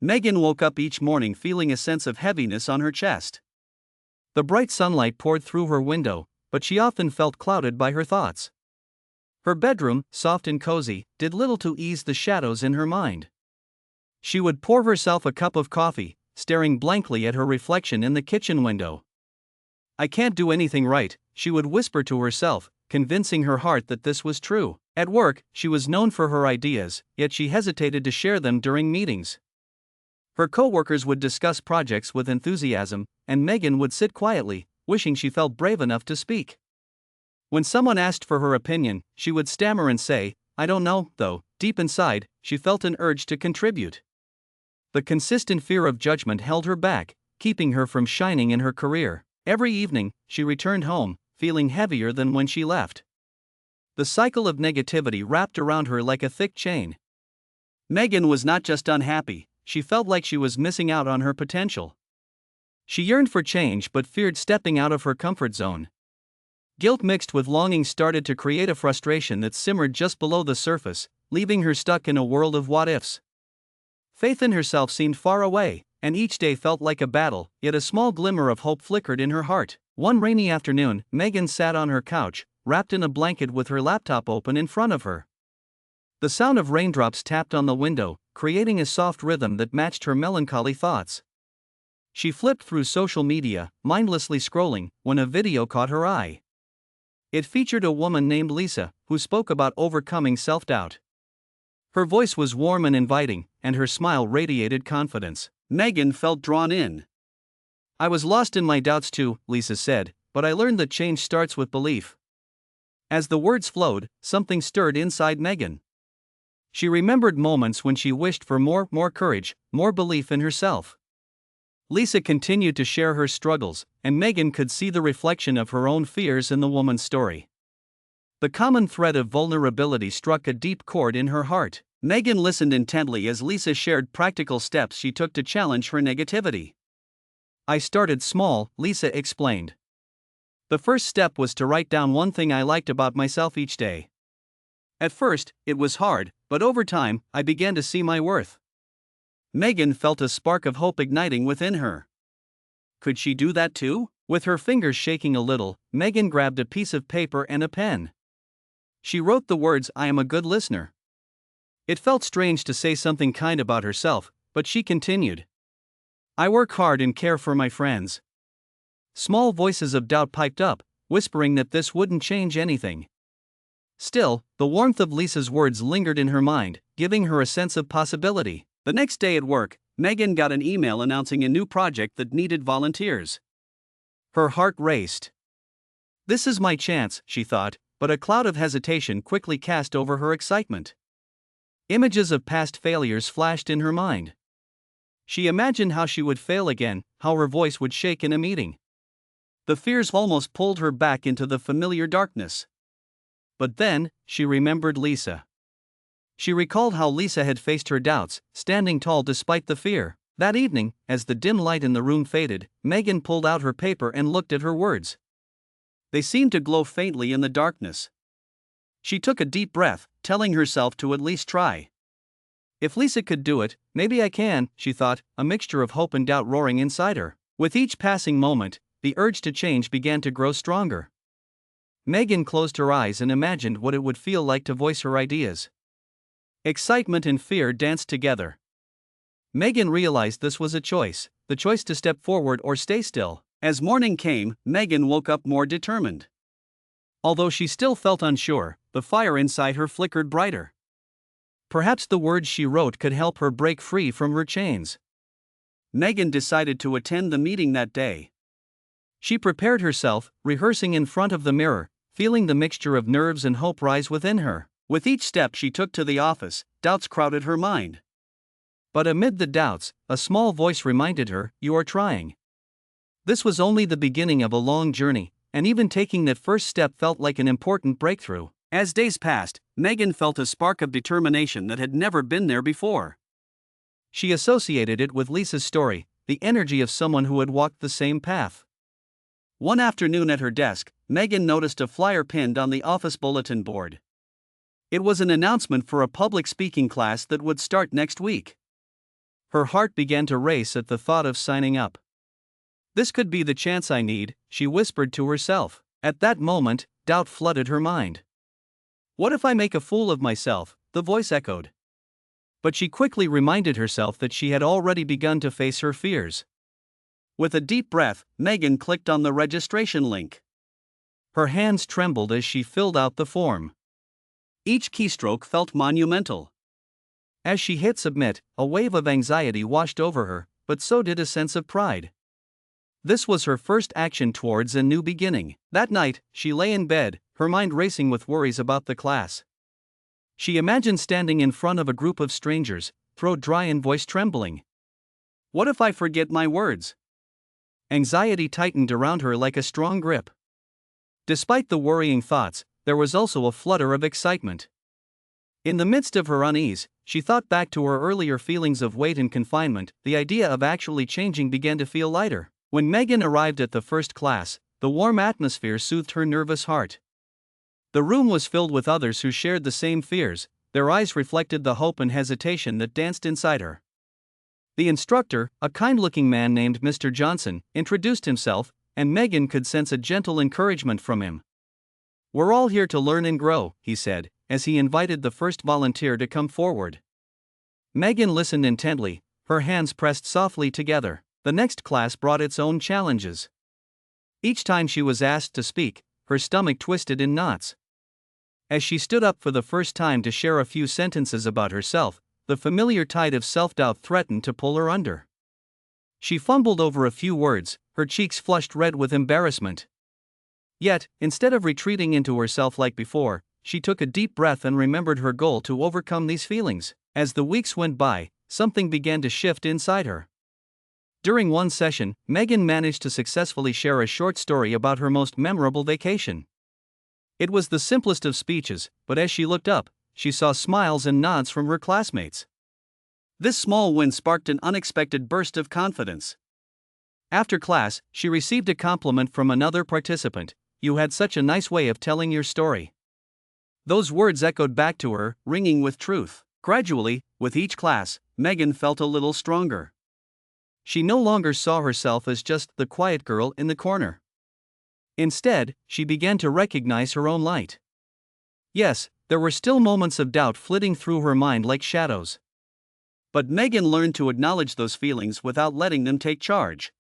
Megan woke up each morning feeling a sense of heaviness on her chest. The bright sunlight poured through her window, but she often felt clouded by her thoughts. Her bedroom, soft and cozy, did little to ease the shadows in her mind. She would pour herself a cup of coffee, staring blankly at her reflection in the kitchen window. "I can't do anything right," she would whisper to herself, convincing her heart that this was true. At work, she was known for her ideas, yet she hesitated to share them during meetings. Her co-workers would discuss projects with enthusiasm, and Megan would sit quietly, wishing she felt brave enough to speak. When someone asked for her opinion, she would stammer and say, "I don't know," though, deep inside, she felt an urge to contribute. The consistent fear of judgment held her back, keeping her from shining in her career. Every evening, she returned home, feeling heavier than when she left. The cycle of negativity wrapped around her like a thick chain. Megan was not just unhappy, she felt like she was missing out on her potential. She yearned for change but feared stepping out of her comfort zone. Guilt mixed with longing started to create a frustration that simmered just below the surface, leaving her stuck in a world of what-ifs. Faith in herself seemed far away, and each day felt like a battle, yet a small glimmer of hope flickered in her heart. One rainy afternoon, Megan sat on her couch, wrapped in a blanket with her laptop open in front of her. The sound of raindrops tapped on the window, creating a soft rhythm that matched her melancholy thoughts. She flipped through social media, mindlessly scrolling, when a video caught her eye. It featured a woman named Lisa, who spoke about overcoming self-doubt. Her voice was warm and inviting, and her smile radiated confidence. Megan felt drawn in. "I was lost in my doubts too," Lisa said, "but I learned that change starts with belief." As the words flowed, something stirred inside Megan. She remembered moments when she wished for more courage, more belief in herself. Lisa continued to share her struggles, and Megan could see the reflection of her own fears in the woman's story. The common thread of vulnerability struck a deep chord in her heart. Megan listened intently as Lisa shared practical steps she took to challenge her negativity. "I started small," Lisa explained. "The first step was to write down one thing I liked about myself each day. At first, it was hard, but over time, I began to see my worth." Megan felt a spark of hope igniting within her. Could she do that too? With her fingers shaking a little, Megan grabbed a piece of paper and a pen. She wrote the words, "I am a good listener." It felt strange to say something kind about herself, but she continued. "I work hard and care for my friends." Small voices of doubt piped up, whispering that this wouldn't change anything. Still, the warmth of Lisa's words lingered in her mind, giving her a sense of possibility. The next day at work, Megan got an email announcing a new project that needed volunteers. Her heart raced. "This is my chance," she thought, but a cloud of hesitation quickly cast over her excitement. Images of past failures flashed in her mind. She imagined how she would fail again, how her voice would shake in a meeting. The fears almost pulled her back into the familiar darkness. But then, she remembered Lisa. She recalled how Lisa had faced her doubts, standing tall despite the fear. That evening, as the dim light in the room faded, Megan pulled out her paper and looked at her words. They seemed to glow faintly in the darkness. She took a deep breath, telling herself to at least try. "If Lisa could do it, maybe I can," she thought, a mixture of hope and doubt roaring inside her. With each passing moment, the urge to change began to grow stronger. Megan closed her eyes and imagined what it would feel like to voice her ideas. Excitement and fear danced together. Megan realized this was a choice, the choice to step forward or stay still. As morning came, Megan woke up more determined. Although she still felt unsure, the fire inside her flickered brighter. Perhaps the words she wrote could help her break free from her chains. Megan decided to attend the meeting that day. She prepared herself, rehearsing in front of the mirror, feeling the mixture of nerves and hope rise within her. With each step she took to the office, doubts crowded her mind. But amid the doubts, a small voice reminded her, "You are trying." This was only the beginning of a long journey, and even taking that first step felt like an important breakthrough. As days passed, Megan felt a spark of determination that had never been there before. She associated it with Lisa's story, the energy of someone who had walked the same path. One afternoon at her desk, Megan noticed a flyer pinned on the office bulletin board. It was an announcement for a public speaking class that would start next week. Her heart began to race at the thought of signing up. This could be the chance I need, she whispered to herself. At that moment, doubt flooded her mind. What if I make a fool of myself? The voice echoed. But she quickly reminded herself that she had already begun to face her fears. With a deep breath, Megan clicked on the registration link. Her hands trembled as she filled out the form. Each keystroke felt monumental. As she hit submit, a wave of anxiety washed over her, but so did a sense of pride. This was her first action towards a new beginning. That night, she lay in bed, her mind racing with worries about the class. She imagined standing in front of a group of strangers, throat dry and voice trembling. What if I forget my words? Anxiety tightened around her like a strong grip. Despite the worrying thoughts, there was also a flutter of excitement. In the midst of her unease, she thought back to her earlier feelings of weight and confinement. The idea of actually changing began to feel lighter. When Megan arrived at the first class, the warm atmosphere soothed her nervous heart. The room was filled with others who shared the same fears, their eyes reflected the hope and hesitation that danced inside her. The instructor, a kind-looking man named Mr. Johnson, introduced himself, and Megan could sense a gentle encouragement from him. "We're all here to learn and grow," he said, as he invited the first volunteer to come forward. Megan listened intently, her hands pressed softly together. The next class brought its own challenges. Each time she was asked to speak, her stomach twisted in knots. As she stood up for the first time to share a few sentences about herself, the familiar tide of self-doubt threatened to pull her under. She fumbled over a few words, her cheeks flushed red with embarrassment. Yet, instead of retreating into herself like before, she took a deep breath and remembered her goal to overcome these feelings. As the weeks went by, something began to shift inside her. During one session, Megan managed to successfully share a short story about her most memorable vacation. It was the simplest of speeches, but as she looked up, she saw smiles and nods from her classmates. This small win sparked an unexpected burst of confidence. After class, she received a compliment from another participant. "You had such a nice way of telling your story." Those words echoed back to her, ringing with truth. Gradually, with each class, Megan felt a little stronger. She no longer saw herself as just the quiet girl in the corner. Instead, she began to recognize her own light. Yes, there were still moments of doubt flitting through her mind like shadows. But Megan learned to acknowledge those feelings without letting them take charge.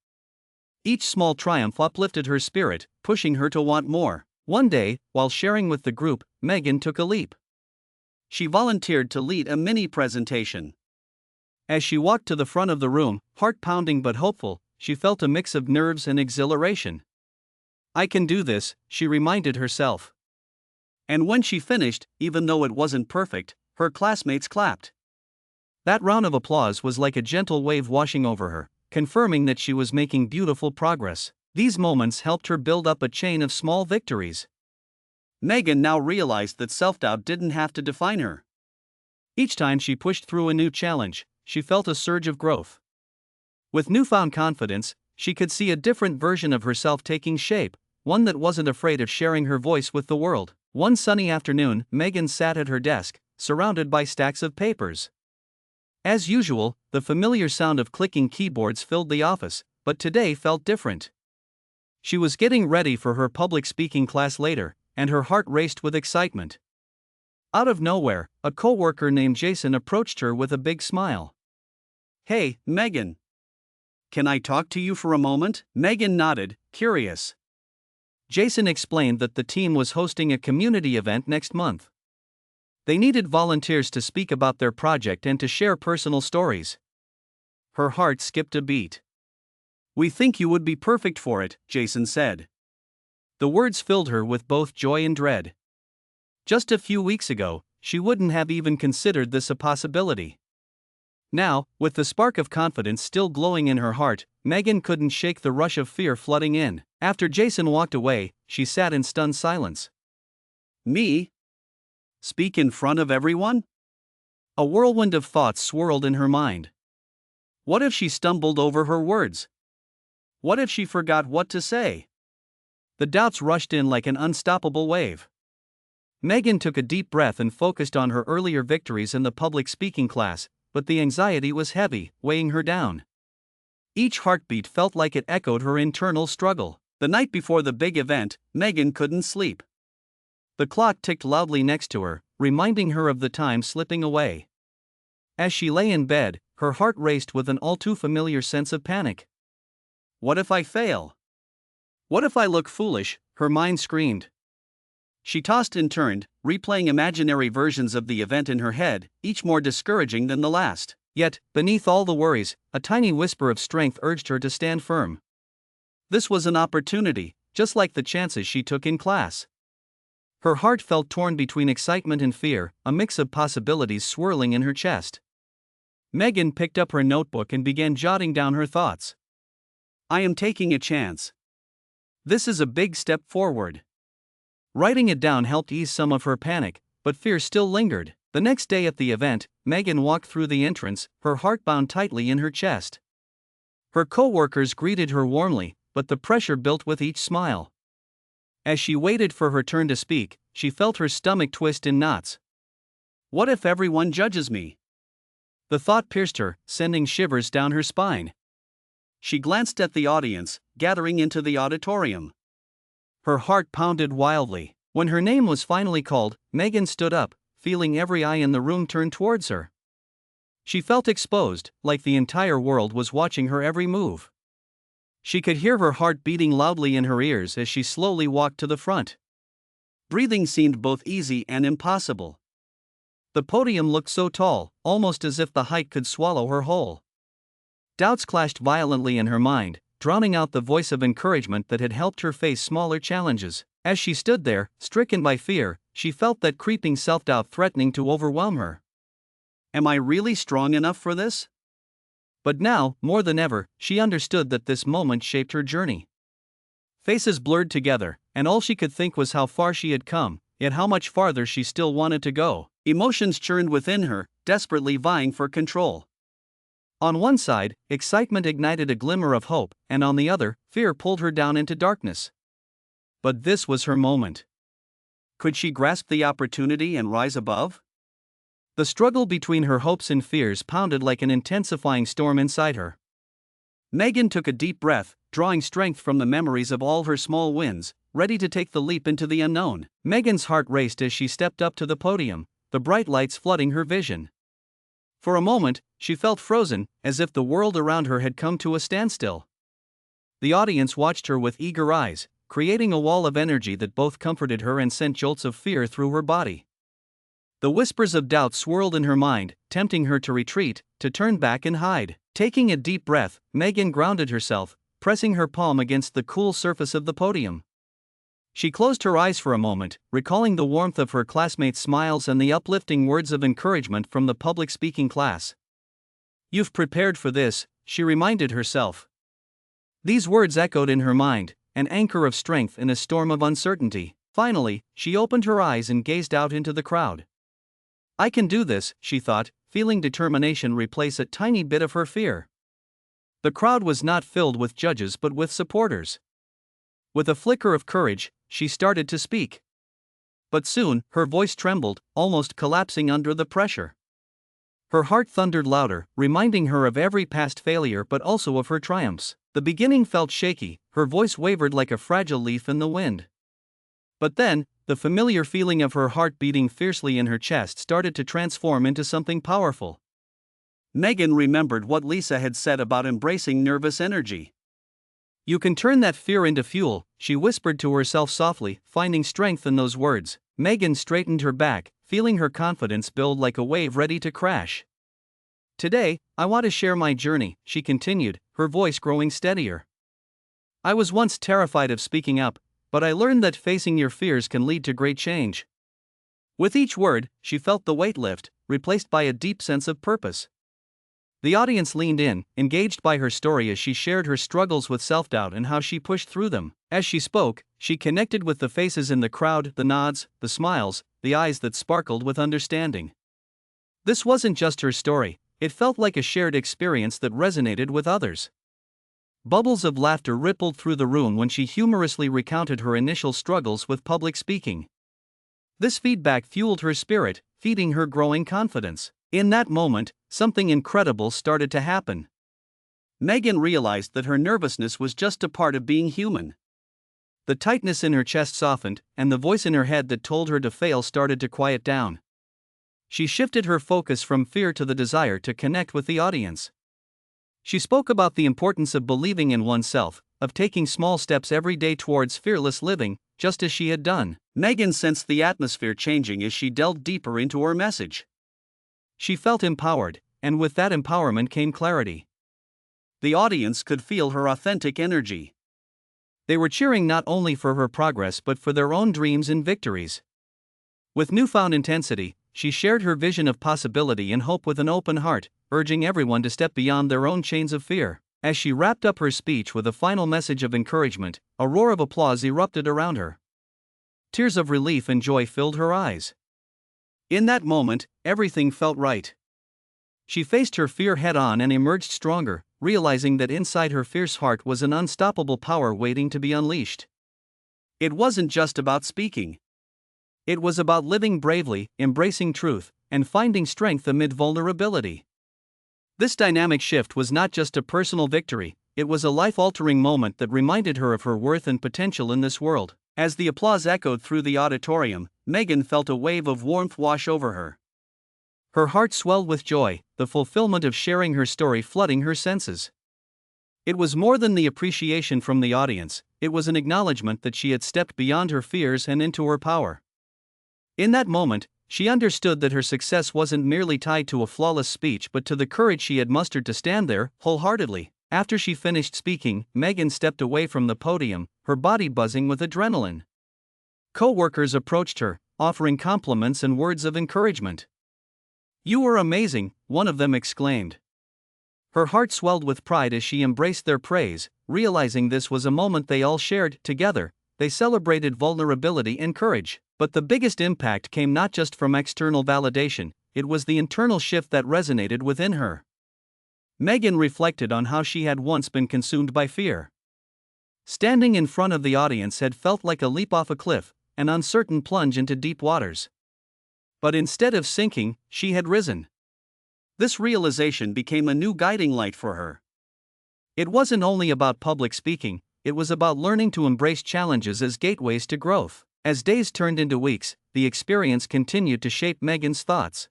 Each small triumph uplifted her spirit, pushing her to want more. One day, while sharing with the group, Megan took a leap. She volunteered to lead a mini presentation. As she walked to the front of the room, heart pounding but hopeful, she felt a mix of nerves and exhilaration. "I can do this," she reminded herself. And when she finished, even though it wasn't perfect, her classmates clapped. That round of applause was like a gentle wave washing over her, confirming that she was making beautiful progress. These moments helped her build up a chain of small victories. Megan now realized that self-doubt didn't have to define her. Each time she pushed through a new challenge, she felt a surge of growth. With newfound confidence, she could see a different version of herself taking shape, one that wasn't afraid of sharing her voice with the world. One sunny afternoon, Megan sat at her desk, surrounded by stacks of papers. As usual, the familiar sound of clicking keyboards filled the office, but today felt different. She was getting ready for her public speaking class later, and her heart raced with excitement. Out of nowhere, a coworker named Jason approached her with a big smile. "Hey, Megan. Can I talk to you for a moment?" Megan nodded, curious. Jason explained that the team was hosting a community event next month. They needed volunteers to speak about their project and to share personal stories. Her heart skipped a beat. "We think you would be perfect for it," Jason said. The words filled her with both joy and dread. Just a few weeks ago, she wouldn't have even considered this a possibility. Now, with the spark of confidence still glowing in her heart, Megan couldn't shake the rush of fear flooding in. After Jason walked away, she sat in stunned silence. Me? Speak in front of everyone? A whirlwind of thoughts swirled in her mind. What if she stumbled over her words? What if she forgot what to say? The doubts rushed in like an unstoppable wave. Megan took a deep breath and focused on her earlier victories in the public speaking class, but the anxiety was heavy, weighing her down. Each heartbeat felt like it echoed her internal struggle. The night before the big event, Megan couldn't sleep. The clock ticked loudly next to her, reminding her of the time slipping away. As she lay in bed, her heart raced with an all too familiar sense of panic. What if I fail? What if I look foolish? Her mind screamed. She tossed and turned, replaying imaginary versions of the event in her head, each more discouraging than the last. Yet, beneath all the worries, a tiny whisper of strength urged her to stand firm. This was an opportunity, just like the chances she took in class. Her heart felt torn between excitement and fear, a mix of possibilities swirling in her chest. Megan picked up her notebook and began jotting down her thoughts. I am taking a chance. This is a big step forward. Writing it down helped ease some of her panic, but fear still lingered. The next day at the event, Megan walked through the entrance, her heart bound tightly in her chest. Her co-workers greeted her warmly, but the pressure built with each smile. As she waited for her turn to speak, she felt her stomach twist in knots. What if everyone judges me? The thought pierced her, sending shivers down her spine. She glanced at the audience, gathering into the auditorium. Her heart pounded wildly. When her name was finally called, Megan stood up, feeling every eye in the room turn towards her. She felt exposed, like the entire world was watching her every move. She could hear her heart beating loudly in her ears as she slowly walked to the front. Breathing seemed both easy and impossible. The podium looked so tall, almost as if the height could swallow her whole. Doubts clashed violently in her mind, drowning out the voice of encouragement that had helped her face smaller challenges. As she stood there, stricken by fear, she felt that creeping self-doubt threatening to overwhelm her. Am I really strong enough for this? But now, more than ever, she understood that this moment shaped her journey. Faces blurred together, and all she could think was how far she had come, yet how much farther she still wanted to go. Emotions churned within her, desperately vying for control. On one side, excitement ignited a glimmer of hope, and on the other, fear pulled her down into darkness. But this was her moment. Could she grasp the opportunity and rise above? The struggle between her hopes and fears pounded like an intensifying storm inside her. Megan took a deep breath, drawing strength from the memories of all her small wins, ready to take the leap into the unknown. Megan's heart raced as she stepped up to the podium, the bright lights flooding her vision. For a moment, she felt frozen, as if the world around her had come to a standstill. The audience watched her with eager eyes, creating a wall of energy that both comforted her and sent jolts of fear through her body. The whispers of doubt swirled in her mind, tempting her to retreat, to turn back and hide. Taking a deep breath, Megan grounded herself, pressing her palm against the cool surface of the podium. She closed her eyes for a moment, recalling the warmth of her classmates' smiles and the uplifting words of encouragement from the public speaking class. You've prepared for this, she reminded herself. These words echoed in her mind, an anchor of strength in a storm of uncertainty. Finally, she opened her eyes and gazed out into the crowd. I can do this, she thought, feeling determination replace a tiny bit of her fear. The crowd was not filled with judges but with supporters. With a flicker of courage, she started to speak. But soon, her voice trembled, almost collapsing under the pressure. Her heart thundered louder, reminding her of every past failure but also of her triumphs. The beginning felt shaky, her voice wavered like a fragile leaf in the wind. But then, the familiar feeling of her heart beating fiercely in her chest started to transform into something powerful. Megan remembered what Lisa had said about embracing nervous energy. You can turn that fear into fuel, she whispered to herself softly, finding strength in those words. Megan straightened her back, feeling her confidence build like a wave ready to crash. Today, I want to share my journey, she continued, her voice growing steadier. I was once terrified of speaking up, but I learned that facing your fears can lead to great change. With each word, she felt the weight lift, replaced by a deep sense of purpose. The audience leaned in, engaged by her story as she shared her struggles with self-doubt and how she pushed through them. As she spoke, she connected with the faces in the crowd, the nods, the smiles, the eyes that sparkled with understanding. This wasn't just her story, it felt like a shared experience that resonated with others. Bubbles of laughter rippled through the room when she humorously recounted her initial struggles with public speaking. This feedback fueled her spirit, feeding her growing confidence. In that moment, something incredible started to happen. Megan realized that her nervousness was just a part of being human. The tightness in her chest softened, and the voice in her head that told her to fail started to quiet down. She shifted her focus from fear to the desire to connect with the audience. She spoke about the importance of believing in oneself, of taking small steps every day towards fearless living, just as she had done. Megan sensed the atmosphere changing as she delved deeper into her message. She felt empowered, and with that empowerment came clarity. The audience could feel her authentic energy. They were cheering not only for her progress but for their own dreams and victories. With newfound intensity, she shared her vision of possibility and hope with an open heart, urging everyone to step beyond their own chains of fear. As she wrapped up her speech with a final message of encouragement, a roar of applause erupted around her. Tears of relief and joy filled her eyes. In that moment, everything felt right. She faced her fear head-on and emerged stronger, realizing that inside her fierce heart was an unstoppable power waiting to be unleashed. It wasn't just about speaking. It was about living bravely, embracing truth, and finding strength amid vulnerability. This dynamic shift was not just a personal victory, it was a life-altering moment that reminded her of her worth and potential in this world. As the applause echoed through the auditorium, Megan felt a wave of warmth wash over her. Her heart swelled with joy, the fulfillment of sharing her story flooding her senses. It was more than the appreciation from the audience, it was an acknowledgement that she had stepped beyond her fears and into her power. In that moment, she understood that her success wasn't merely tied to a flawless speech but to the courage she had mustered to stand there, wholeheartedly. After she finished speaking, Megan stepped away from the podium, her body buzzing with adrenaline. Co-workers approached her, offering compliments and words of encouragement. "You were amazing," one of them exclaimed. Her heart swelled with pride as she embraced their praise, realizing this was a moment they all shared together. They celebrated vulnerability and courage. But the biggest impact came not just from external validation, it was the internal shift that resonated within her. Megan reflected on how she had once been consumed by fear. Standing in front of the audience had felt like a leap off a cliff, an uncertain plunge into deep waters. But instead of sinking, she had risen. This realization became a new guiding light for her. It wasn't only about public speaking, it was about learning to embrace challenges as gateways to growth. As days turned into weeks, the experience continued to shape Megan's thoughts.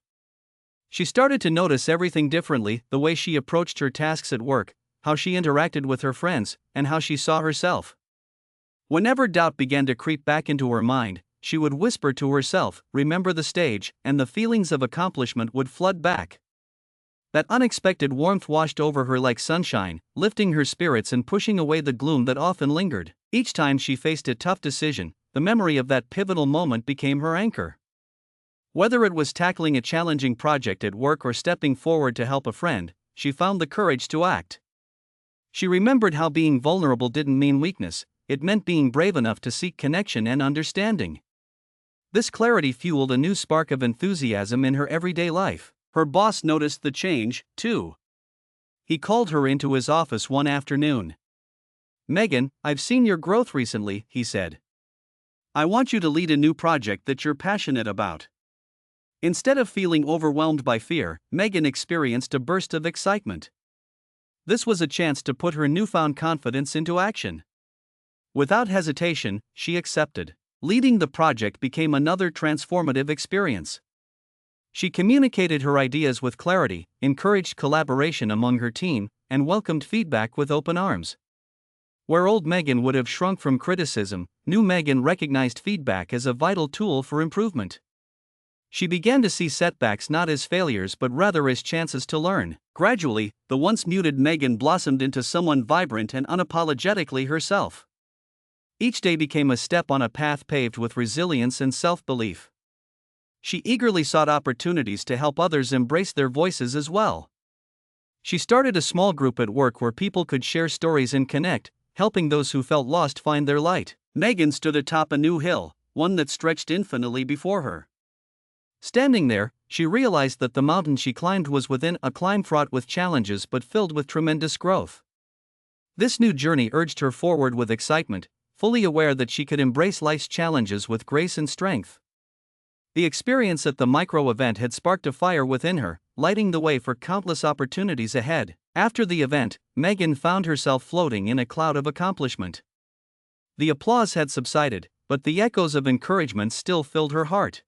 She started to notice everything differently, the way she approached her tasks at work, how she interacted with her friends, and how she saw herself. Whenever doubt began to creep back into her mind, she would whisper to herself, "Remember the stage," and the feelings of accomplishment would flood back. That unexpected warmth washed over her like sunshine, lifting her spirits and pushing away the gloom that often lingered. Each time she faced a tough decision, the memory of that pivotal moment became her anchor. Whether it was tackling a challenging project at work or stepping forward to help a friend, she found the courage to act. She remembered how being vulnerable didn't mean weakness, it meant being brave enough to seek connection and understanding. This clarity fueled a new spark of enthusiasm in her everyday life. Her boss noticed the change, too. He called her into his office one afternoon. "Megan, I've seen your growth recently," he said. "I want you to lead a new project that you're passionate about." Instead of feeling overwhelmed by fear, Megan experienced a burst of excitement. This was a chance to put her newfound confidence into action. Without hesitation, she accepted. Leading the project became another transformative experience. She communicated her ideas with clarity, encouraged collaboration among her team, and welcomed feedback with open arms. Where old Megan would have shrunk from criticism, new Megan recognized feedback as a vital tool for improvement. She began to see setbacks not as failures but rather as chances to learn. Gradually, the once muted Megan blossomed into someone vibrant and unapologetically herself. Each day became a step on a path paved with resilience and self-belief. She eagerly sought opportunities to help others embrace their voices as well. She started a small group at work where people could share stories and connect, helping those who felt lost find their light. Megan stood atop a new hill, one that stretched infinitely before her. Standing there, she realized that the mountain she climbed was within a climb fraught with challenges but filled with tremendous growth. This new journey urged her forward with excitement, fully aware that she could embrace life's challenges with grace and strength. The experience at the micro event had sparked a fire within her, lighting the way for countless opportunities ahead. After the event, Megan found herself floating in a cloud of accomplishment. The applause had subsided, but the echoes of encouragement still filled her heart.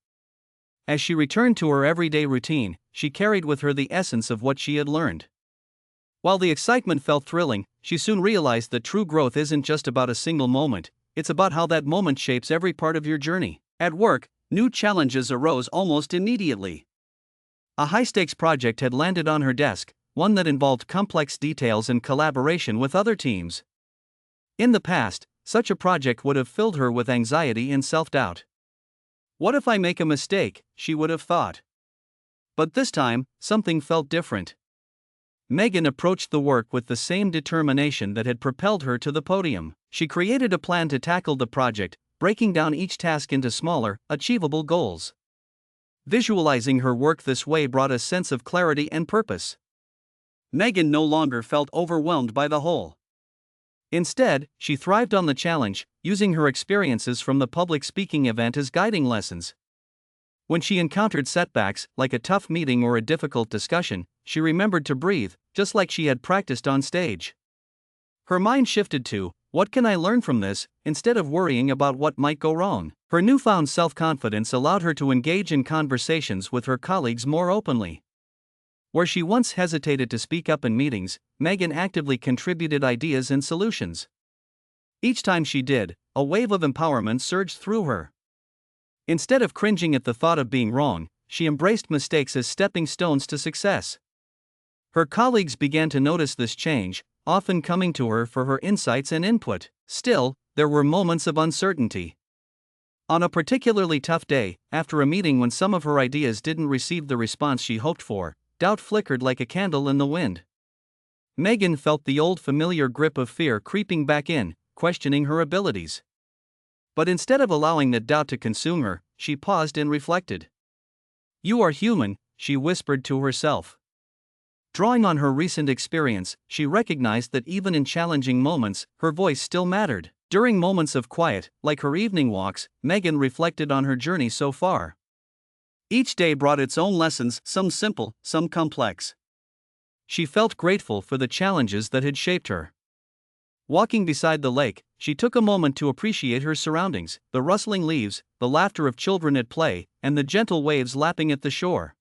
As she returned to her everyday routine, she carried with her the essence of what she had learned. While the excitement felt thrilling, she soon realized that true growth isn't just about a single moment, it's about how that moment shapes every part of your journey. At work, new challenges arose almost immediately. A high-stakes project had landed on her desk, one that involved complex details and collaboration with other teams. In the past, such a project would have filled her with anxiety and self-doubt. What if I make a mistake, she would have thought. But this time, something felt different. Megan approached the work with the same determination that had propelled her to the podium. She created a plan to tackle the project, breaking down each task into smaller, achievable goals. Visualizing her work this way brought a sense of clarity and purpose. Megan no longer felt overwhelmed by the whole. Instead, she thrived on the challenge, using her experiences from the public speaking event as guiding lessons. When she encountered setbacks, like a tough meeting or a difficult discussion, she remembered to breathe, just like she had practiced on stage. Her mind shifted to, what can I learn from this, instead of worrying about what might go wrong. Her newfound self-confidence allowed her to engage in conversations with her colleagues more openly. Where she once hesitated to speak up in meetings, Megan actively contributed ideas and solutions. Each time she did, a wave of empowerment surged through her. Instead of cringing at the thought of being wrong, she embraced mistakes as stepping stones to success. Her colleagues began to notice this change, often coming to her for her insights and input. Still, there were moments of uncertainty. On a particularly tough day, after a meeting when some of her ideas didn't receive the response she hoped for, doubt flickered like a candle in the wind. Megan felt the old familiar grip of fear creeping back in, questioning her abilities. But instead of allowing that doubt to consume her, she paused and reflected. You are human, she whispered to herself. Drawing on her recent experience, she recognized that even in challenging moments, her voice still mattered. During moments of quiet, like her evening walks, Megan reflected on her journey so far. Each day brought its own lessons, some simple, some complex. She felt grateful for the challenges that had shaped her. Walking beside the lake, she took a moment to appreciate her surroundings, the rustling leaves, the laughter of children at play, and the gentle waves lapping at the shore.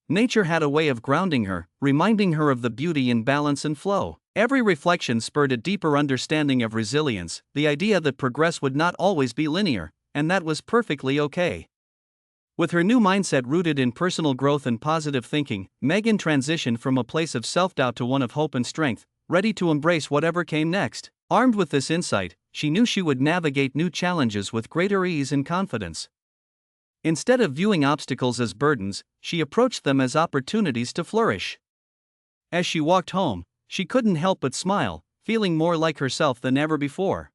Nature had a way of grounding her, reminding her of the beauty in balance and flow. Every reflection spurred a deeper understanding of resilience, the idea that progress would not always be linear, and that was perfectly okay. With her new mindset rooted in personal growth and positive thinking, Megan transitioned from a place of self-doubt to one of hope and strength, ready to embrace whatever came next. Armed with this insight, she knew she would navigate new challenges with greater ease and confidence. Instead of viewing obstacles as burdens, she approached them as opportunities to flourish. As she walked home, she couldn't help but smile, feeling more like herself than ever before.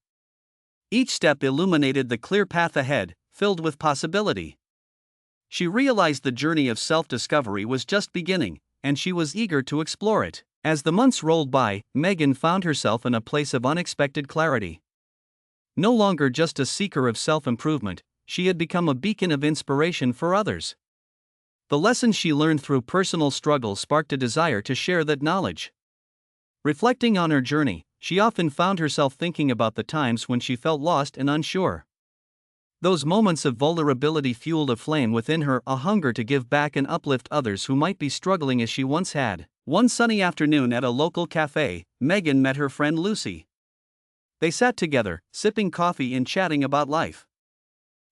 Each step illuminated the clear path ahead, filled with possibility. She realized the journey of self-discovery was just beginning, and she was eager to explore it. As the months rolled by, Megan found herself in a place of unexpected clarity. No longer just a seeker of self-improvement, she had become a beacon of inspiration for others. The lessons she learned through personal struggles sparked a desire to share that knowledge. Reflecting on her journey, she often found herself thinking about the times when she felt lost and unsure. Those moments of vulnerability fueled a flame within her, a hunger to give back and uplift others who might be struggling as she once had. One sunny afternoon at a local cafe, Megan met her friend Lucy. They sat together, sipping coffee and chatting about life.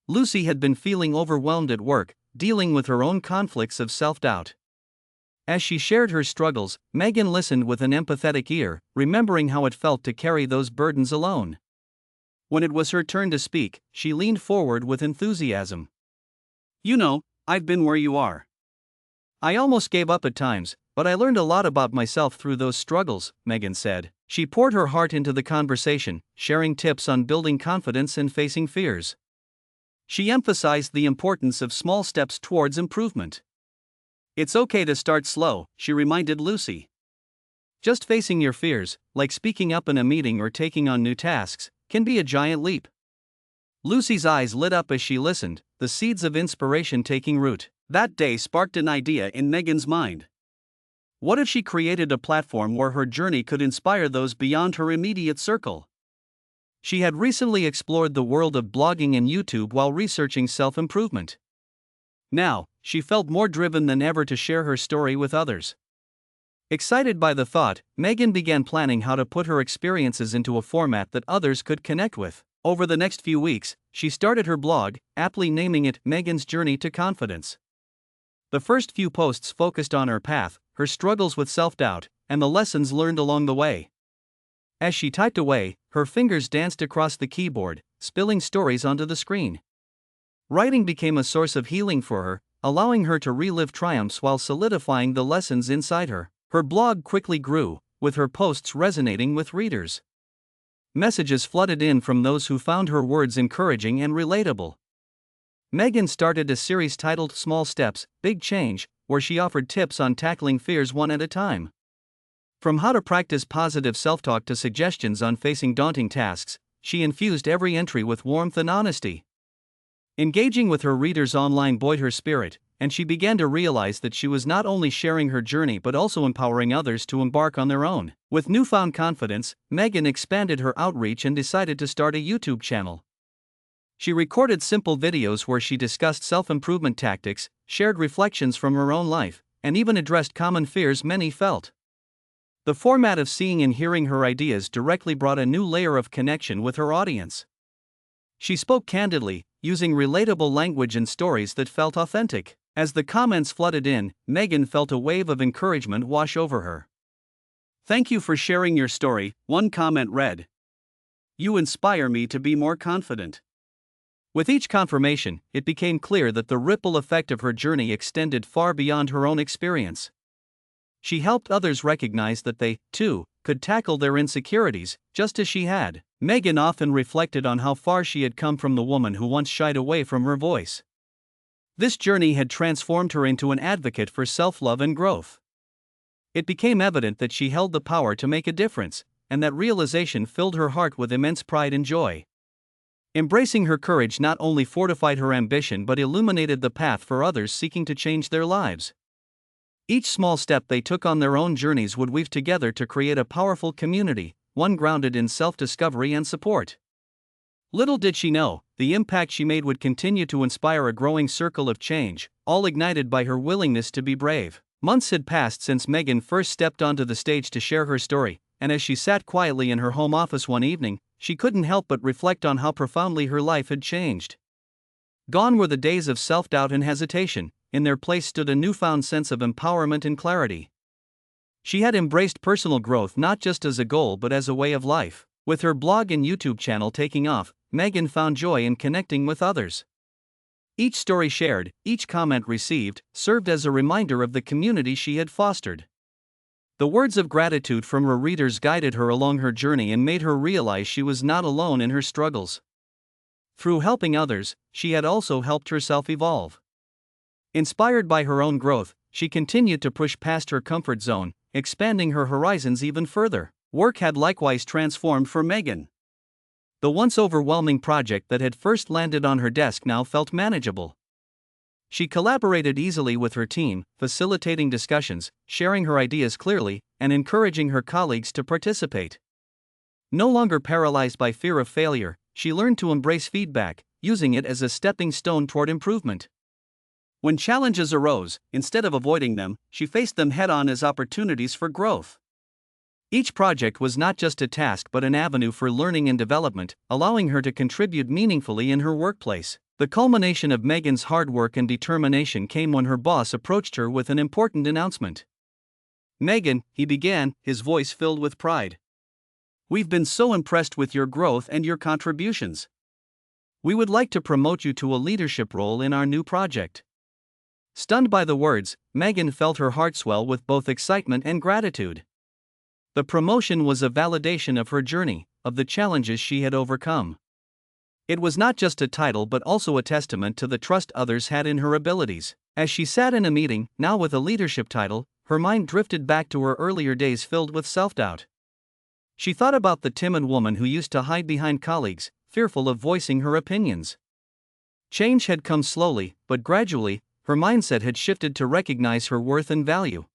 Lucy had been feeling overwhelmed at work, dealing with her own conflicts of self-doubt. As she shared her struggles, Megan listened with an empathetic ear, remembering how it felt to carry those burdens alone. When it was her turn to speak, she leaned forward with enthusiasm. You know, I've been where you are. I almost gave up at times, but I learned a lot about myself through those struggles, Megan said. She poured her heart into the conversation, sharing tips on building confidence and facing fears. She emphasized the importance of small steps towards improvement. It's okay to start slow, she reminded Lucy. Just facing your fears, like speaking up in a meeting or taking on new tasks, can be a giant leap. Lucy's eyes lit up as she listened, the seeds of inspiration taking root. That day sparked an idea in Megan's mind. What if she created a platform where her journey could inspire those beyond her immediate circle? She had recently explored the world of blogging and YouTube while researching self-improvement. Now, she felt more driven than ever to share her story with others. Excited by the thought, Megan began planning how to put her experiences into a format that others could connect with. Over the next few weeks, she started her blog, aptly naming it Megan's Journey to Confidence. The first few posts focused on her path, her struggles with self-doubt, and the lessons learned along the way. As she typed away, her fingers danced across the keyboard, spilling stories onto the screen. Writing became a source of healing for her, allowing her to relive triumphs while solidifying the lessons inside her. Her blog quickly grew, with her posts resonating with readers. Messages flooded in from those who found her words encouraging and relatable. Megan started a series titled Small Steps, Big Change, where she offered tips on tackling fears one at a time. From how to practice positive self-talk to suggestions on facing daunting tasks, she infused every entry with warmth and honesty. Engaging with her readers online buoyed her spirit, and she began to realize that she was not only sharing her journey but also empowering others to embark on their own. With newfound confidence, Megan expanded her outreach and decided to start a YouTube channel. She recorded simple videos where she discussed self-improvement tactics, shared reflections from her own life, and even addressed common fears many felt. The format of seeing and hearing her ideas directly brought a new layer of connection with her audience. She spoke candidly, using relatable language and stories that felt authentic. As the comments flooded in, Megan felt a wave of encouragement wash over her. "Thank you for sharing your story," one comment read. "You inspire me to be more confident." With each confirmation, it became clear that the ripple effect of her journey extended far beyond her own experience. She helped others recognize that they, too, could tackle their insecurities, just as she had. Megan often reflected on how far she had come from the woman who once shied away from her voice. This journey had transformed her into an advocate for self-love and growth. It became evident that she held the power to make a difference, and that realization filled her heart with immense pride and joy. Embracing her courage not only fortified her ambition but illuminated the path for others seeking to change their lives. Each small step they took on their own journeys would weave together to create a powerful community, one grounded in self-discovery and support. Little did she know, the impact she made would continue to inspire a growing circle of change, all ignited by her willingness to be brave. Months had passed since Megan first stepped onto the stage to share her story, and as she sat quietly in her home office one evening, she couldn't help but reflect on how profoundly her life had changed. Gone were the days of self-doubt and hesitation. In their place stood a newfound sense of empowerment and clarity. She had embraced personal growth not just as a goal but as a way of life. With her blog and YouTube channel taking off, Megan found joy in connecting with others. Each story shared, each comment received, served as a reminder of the community she had fostered. The words of gratitude from her readers guided her along her journey and made her realize she was not alone in her struggles. Through helping others, she had also helped herself evolve. Inspired by her own growth, she continued to push past her comfort zone, expanding her horizons even further. Work had likewise transformed for Megan. The once overwhelming project that had first landed on her desk now felt manageable. She collaborated easily with her team, facilitating discussions, sharing her ideas clearly, and encouraging her colleagues to participate. No longer paralyzed by fear of failure, she learned to embrace feedback, using it as a stepping stone toward improvement. When challenges arose, instead of avoiding them, she faced them head-on as opportunities for growth. Each project was not just a task but an avenue for learning and development, allowing her to contribute meaningfully in her workplace. The culmination of Megan's hard work and determination came when her boss approached her with an important announcement. "Megan," he began, his voice filled with pride. "We've been so impressed with your growth and your contributions. We would like to promote you to a leadership role in our new project." Stunned by the words, Megan felt her heart swell with both excitement and gratitude. The promotion was a validation of her journey, of the challenges she had overcome. It was not just a title but also a testament to the trust others had in her abilities. As she sat in a meeting, now with a leadership title, her mind drifted back to her earlier days filled with self-doubt. She thought about the timid woman who used to hide behind colleagues, fearful of voicing her opinions. Change had come slowly, but gradually, her mindset had shifted to recognize her worth and value.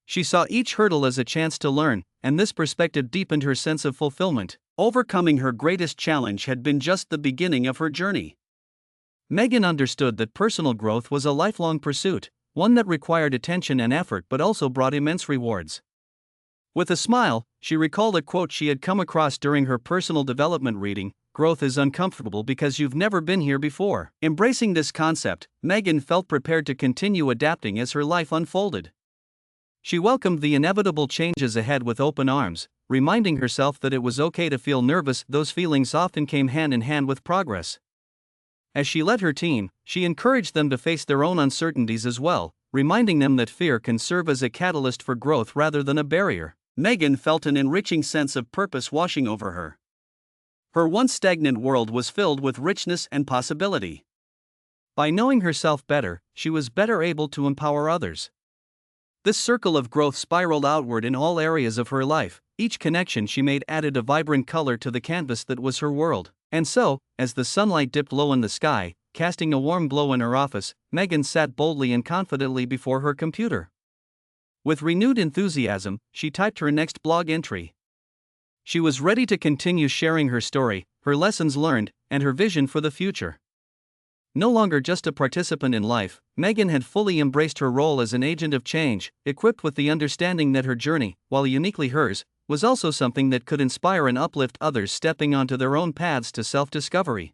She saw each hurdle as a chance to learn, and this perspective deepened her sense of fulfillment. Overcoming her greatest challenge had been just the beginning of her journey. Megan understood that personal growth was a lifelong pursuit, one that required attention and effort but also brought immense rewards. With a smile, she recalled a quote she had come across during her personal development reading: "Growth is uncomfortable because you've never been here before." Embracing this concept, Megan felt prepared to continue adapting as her life unfolded. She welcomed the inevitable changes ahead with open arms, reminding herself that it was okay to feel nervous. Those feelings often came hand in hand with progress. As she led her team, she encouraged them to face their own uncertainties as well, reminding them that fear can serve as a catalyst for growth rather than a barrier. Megan felt an enriching sense of purpose washing over her. Her once stagnant world was filled with richness and possibility. By knowing herself better, she was better able to empower others. This circle of growth spiraled outward in all areas of her life. Each connection she made added a vibrant color to the canvas that was her world. And so, as the sunlight dipped low in the sky, casting a warm glow in her office, Megan sat boldly and confidently before her computer. With renewed enthusiasm, she typed her next blog entry. She was ready to continue sharing her story, her lessons learned, and her vision for the future. No longer just a participant in life, Megan had fully embraced her role as an agent of change, equipped with the understanding that her journey, while uniquely hers, was also something that could inspire and uplift others stepping onto their own paths to self-discovery.